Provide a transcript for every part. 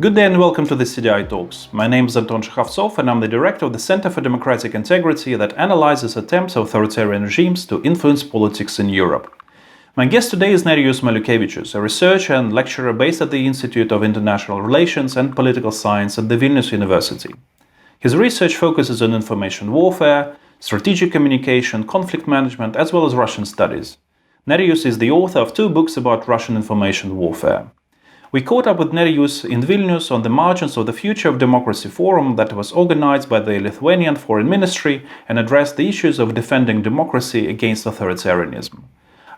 Good day and welcome to the CDI Talks. My name is Anton Shekhovtsov and I'm the director of the Center for Democratic Integrity that analyzes attempts of authoritarian regimes to influence politics in Europe. My guest today is Nerijus Maliukevičius, a researcher and lecturer based at the Institute of International Relations and Political Science at the Vilnius University. His research focuses on information warfare, strategic communication, conflict management, as well as Russian studies. Nerijus is the author of 2 books about Russian information warfare. We caught up with Nerijus in Vilnius on the margins of the Future of Democracy Forum that was organized by the Lithuanian Foreign Ministry and addressed the issues of defending democracy against authoritarianism.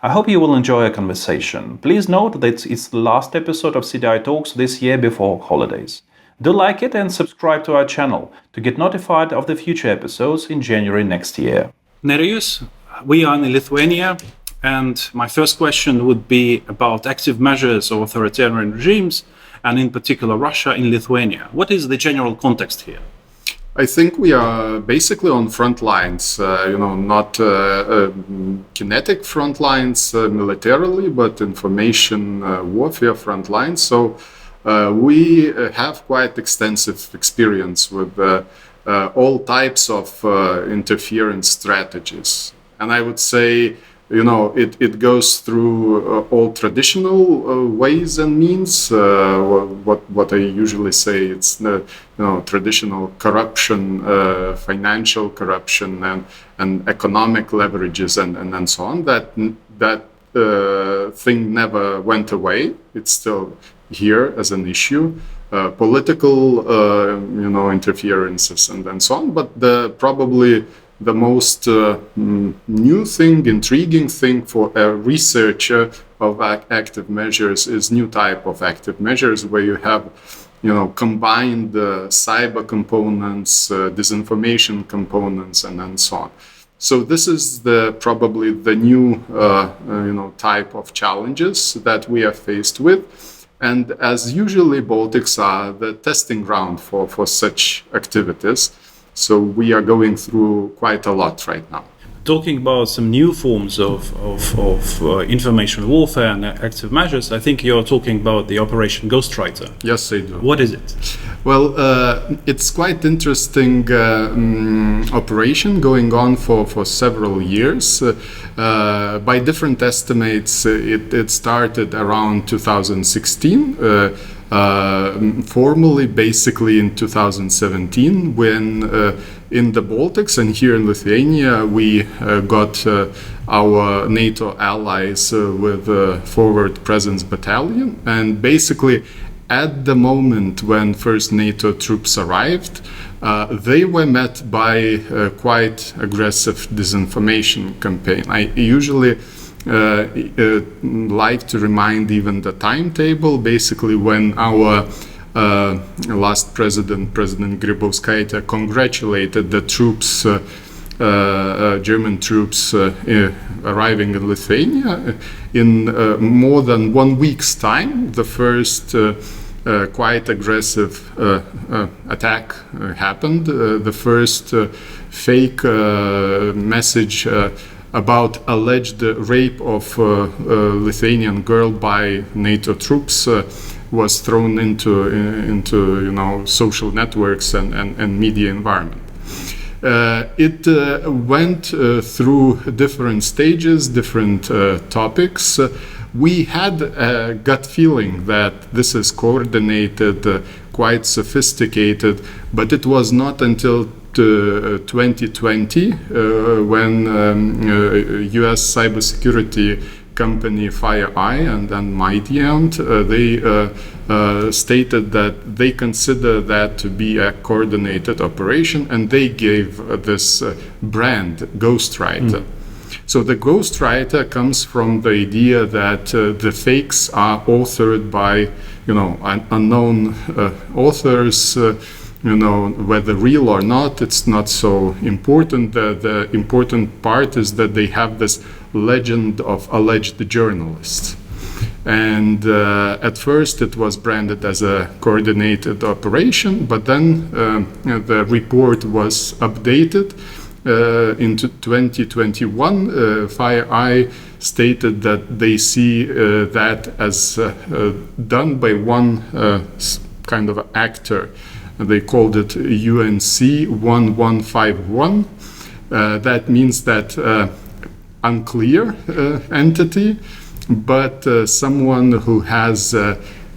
I hope you will enjoy our conversation. Please note that it's the last episode of CDI Talks this year before holidays. Do like it and subscribe to our channel to get notified of the future episodes in January next year. Nerijus, we are in Lithuania. And my first question would be about active measures of authoritarian regimes, and in particular Russia in Lithuania. What is the general context here? I think we are basically on front lines, not kinetic front lines militarily, but information warfare front lines. So we have quite extensive experience with all types of interference strategies. And I would say it goes through all traditional ways and means. What I usually say, it's traditional corruption, financial corruption, and economic leverages, and so on. That thing never went away. It's still here as an issue. Political, interferences and so on. But probably the most new thing, intriguing thing for a researcher of active measures is new type of active measures where you have, combined cyber components, disinformation components, and so on. So this is probably the new, type of challenges that we are faced with. And as usually, Baltics are the testing ground for such activities. So we are going through quite a lot right now. Talking about some new forms of information warfare and active measures, I think you're talking about the Operation Ghostwriter. Yes, I do. What is it? Well, it's quite interesting operation going on for several years. By different estimates, it started around 2016. Formally, basically in 2017, when in the Baltics and here in Lithuania, we got our NATO allies with Forward Presence Battalion. And basically, at the moment when first NATO troops arrived, they were met by a quite aggressive disinformation campaign. I usually like to remind even the timetable. Basically, when our last President Grybauskaitė, congratulated the troops, German troops arriving in Lithuania, in more than 1 week's time, the first quite aggressive attack happened. The first fake message about alleged rape of Lithuanian girl by NATO troops was thrown into social networks and media environment. It went through different stages, different topics. We had a gut feeling that this is coordinated, quite sophisticated, but it was not until 2020 when US cybersecurity company FireEye and then Mightyant, they stated that they consider that to be a coordinated operation, and they gave this brand Ghostwriter. So the Ghostwriter comes from the idea that the fakes are authored by unknown authors. Whether real or not, it's not so important. The important part is that they have this legend of alleged journalists. And at first it was branded as a coordinated operation, but then the report was updated into 2021. FireEye stated that they see that as done by one kind of actor. They called it UNC 1151. That means that unclear entity, but someone who has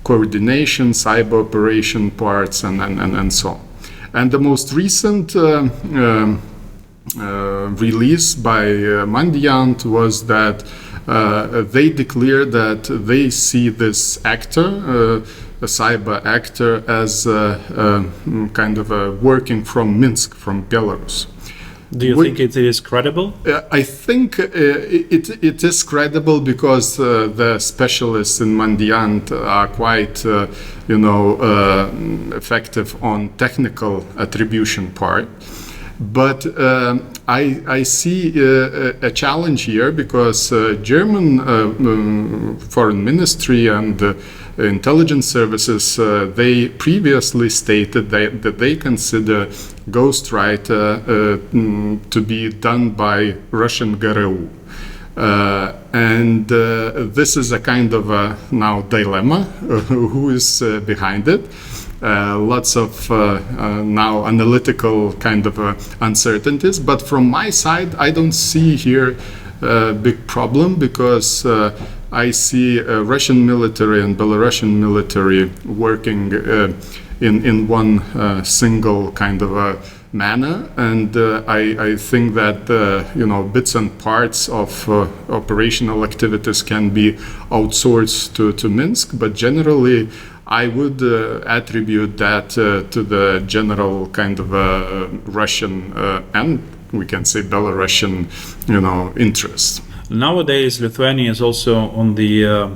coordination, cyber operation parts, and so on. And the most recent release by Mandiant was that they declared that they see this actor, a cyber actor, as kind of working from Minsk, from Belarus. Do you think it is credible? I think it is credible because the specialists in Mandiant are quite, effective on technical attribution part. But I see a challenge here because German foreign ministry and intelligence services, they previously stated that they consider Ghostwriter to be done by Russian GRU. And this is a kind of a now dilemma, who is behind it. Lots of now analytical kind of uncertainties, but from my side I don't see here a big problem because I see Russian military and Belarusian military working in one single kind of a manner, and I think that bits and parts of operational activities can be outsourced to Minsk, but generally I would attribute that to the general kind of Russian and we can say Belarusian, interests. Nowadays, Lithuania is also on the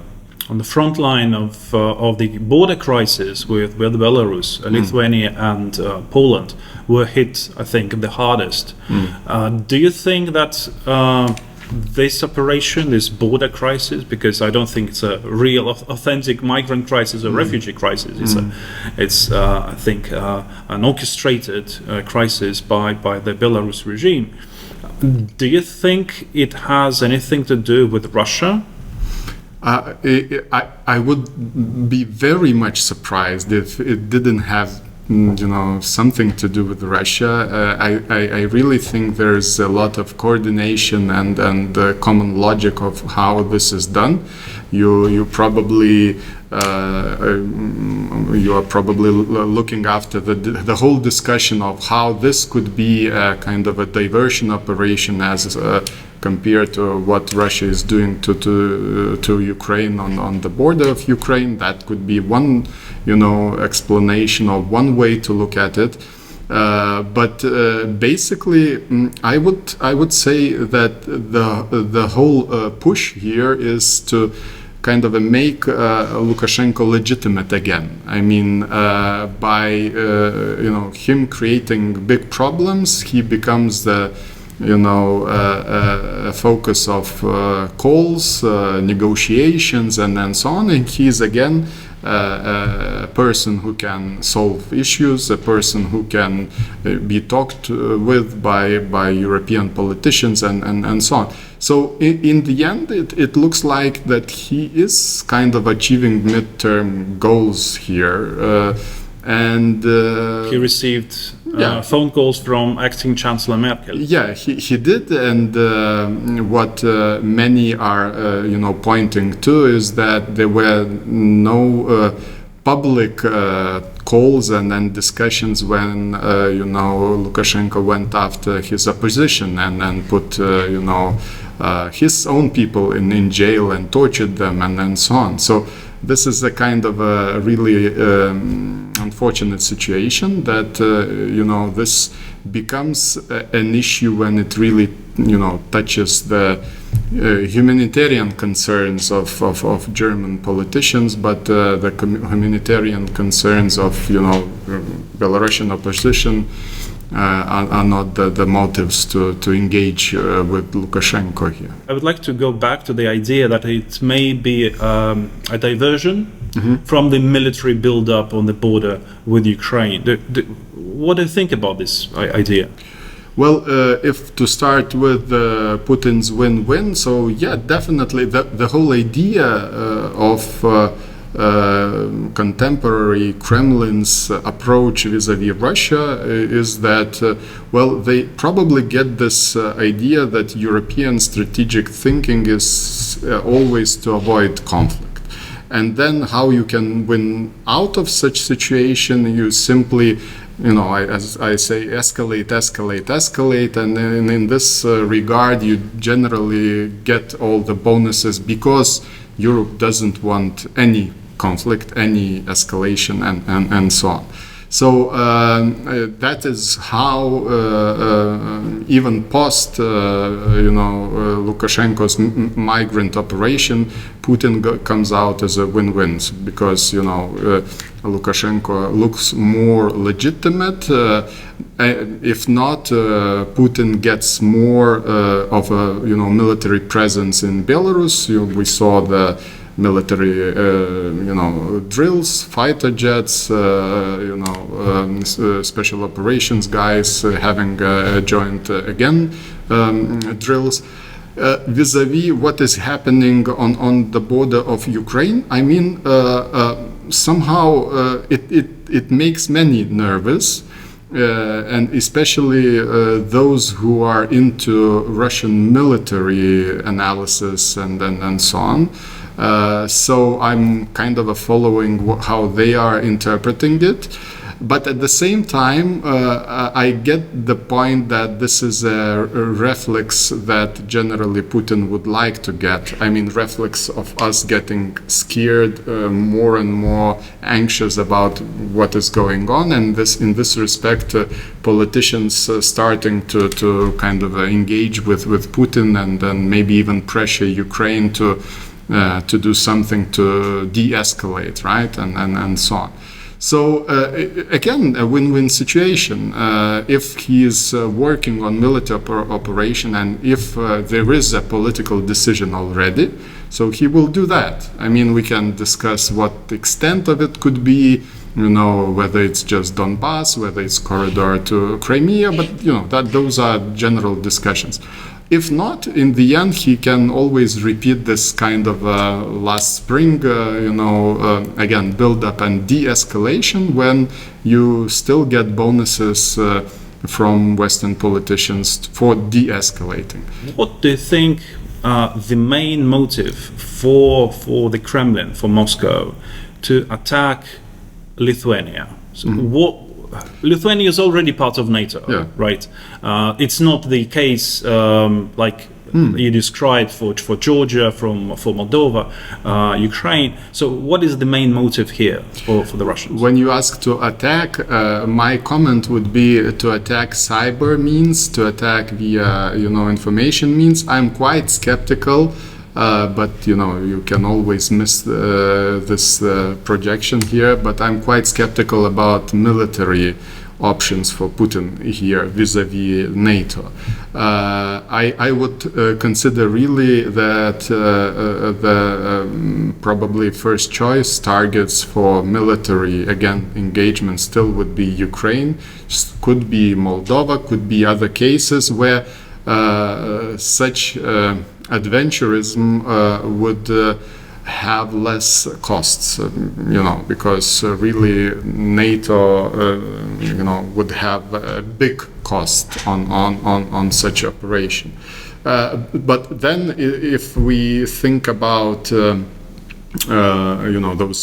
front line of the border crisis with Belarus. Lithuania and Poland were hit, I think, the hardest. Do you think that this operation, this border crisis, because I don't think it's a real, authentic migrant crisis or refugee crisis. It's I think, an orchestrated crisis by the Belarus regime. Do you think it has anything to do with Russia? I would be very much surprised if it didn't have something to do with Russia. I really think there's a lot of coordination and common logic of how this is done. You probably you are probably looking after the whole discussion of how this could be a kind of a diversion operation as compared to what Russia is doing to Ukraine on the border of Ukraine. That could be one explanation or one way to look at it. But basically, I would say that the whole push here is to kind of make Lukashenko legitimate again. I mean, by him creating big problems, he becomes the focus of calls, negotiations, and so on. And he's again a person who can solve issues, a person who can be talked with by European politicians and so on. So in the end, it looks like that he is kind of achieving midterm goals here. And he received phone calls from acting Chancellor Merkel. Yeah, he did, and what many are pointing to is that there were no public calls and discussions when Lukashenko went after his opposition and put his own people in jail and tortured them and so on. So this is a kind of a really unfortunate situation that this becomes an issue when it really touches the humanitarian concerns of German politicians, but the humanitarian concerns of Belarusian opposition are not the motives to engage with Lukashenko here. I would like to go back to the idea that it may be a diversion from the military build-up on the border with Ukraine. What do you think about this idea? Well, if to start with Putin's win-win, so yeah, definitely the whole idea of contemporary Kremlin's approach vis-a-vis Russia is that, well, they probably get this idea that European strategic thinking is always to avoid conflict. And then how you can win out of such situation, you simply, as I say, escalate, and in this regard, you generally get all the bonuses because Europe doesn't want any conflict, any escalation, and so on. So that is how even post Lukashenko's migrant operation, Putin comes out as a win-win, because Lukashenko looks more legitimate. If not, Putin gets more of a military presence in Belarus. We saw the military, drills, fighter jets, special operations guys having joined again drills. Vis-a-vis what is happening on the border of Ukraine, I mean, somehow it makes many nervous. And especially those who are into Russian military analysis and so on. So I'm kind of following how they are interpreting it. But at the same time, I get the point that this is a reflex that generally Putin would like to get. I mean, reflex of us getting scared, more and more anxious about what is going on. And in this respect, politicians starting to kind of engage with Putin and then maybe even pressure Ukraine to do something to de-escalate, right? And so on. So again, a win-win situation. If he is working on military operation and if there is a political decision already, so he will do that. I mean, we can discuss what the extent of it could be, whether it's just Donbass, whether it's corridor to Crimea, but those are general discussions. If not, in the end, he can always repeat this kind of last spring, again, build up and de-escalation when you still get bonuses from Western politicians for de-escalating. What do you think the main motive for the Kremlin, for Moscow, to attack Lithuania? So Lithuania is already part of NATO, right? It's not the case like you described for Georgia, for Moldova, Ukraine. So what is the main motive here for the Russians? When you ask to attack, my comment would be to attack cyber means, to attack via information means. I'm quite skeptical. But you can always miss this projection here. But I'm quite skeptical about military options for Putin here vis-a-vis NATO. I would consider really that the probably first choice targets for military engagement still would be Ukraine, could be Moldova, could be other cases where such adventurism would have less costs, because really NATO, would have a big cost on such operation. But then, if we think about those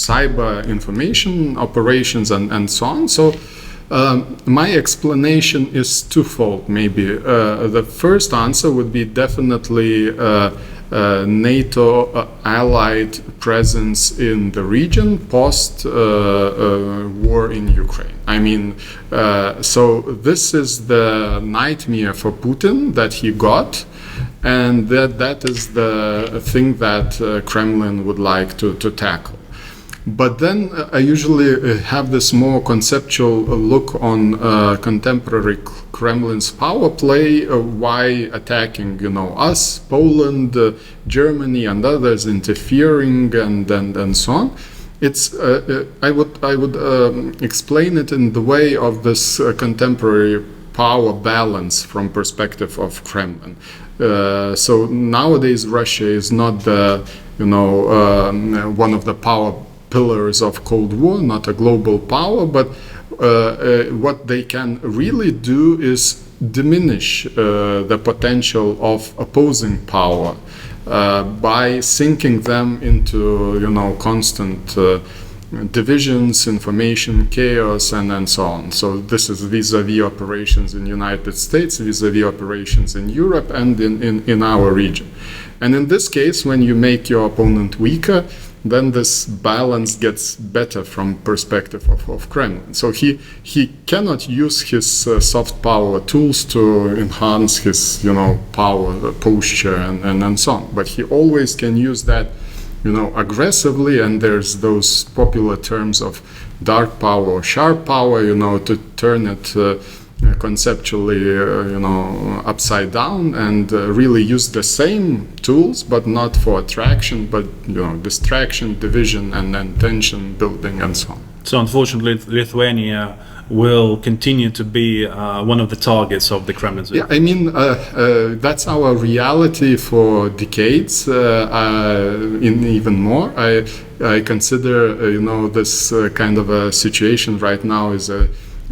cyber information operations and so on, so. My explanation is twofold, maybe. The first answer would be definitely NATO allied presence in the region post war in Ukraine. I mean, so this is the nightmare for Putin that he got, and that is the thing that Kremlin would like to tackle. But then I usually have this more conceptual look on contemporary Kremlin's power play, why attacking, us, Poland, Germany, and others interfering, and so on. It's I would explain it in the way of this contemporary power balance from perspective of Kremlin. So nowadays Russia is not the one of the pillars of Cold War, not a global power, but what they can really do is diminish the potential of opposing power by sinking them into, constant divisions, information chaos, and so on. So this is vis-a-vis operations in the United States, vis-a-vis operations in Europe, and in our region. And in this case, when you make your opponent weaker, then this balance gets better from perspective of Kremlin. So he cannot use his soft power tools to enhance his power posture and so on. But he always can use that aggressively, and there's those popular terms of dark power or sharp power, to turn it conceptually, upside down, and really use the same tools, but not for attraction, but distraction, division, and then tension building, and so on. So unfortunately, Lithuania will continue to be one of the targets of the Kremlin. Yeah, I mean, that's our reality for decades, in even more. I consider, this kind of a situation right now is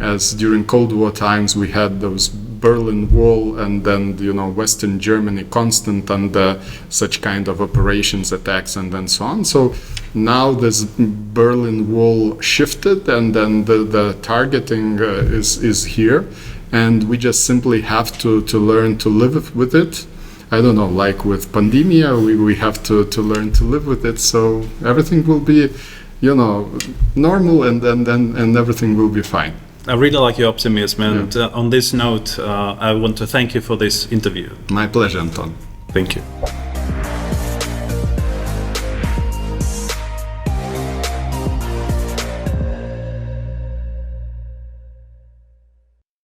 as during Cold War times we had those Berlin Wall and then Western Germany constant under such kind of operations, attacks, and so on. So now this Berlin Wall shifted, and then the targeting is here, and we just simply have to learn to live with it. I don't know, like with pandemia, we have to learn to live with it. So everything will be, normal, and everything will be fine. I really like your optimism, and on this note, I want to thank you for this interview. My pleasure, Anton. Thank you.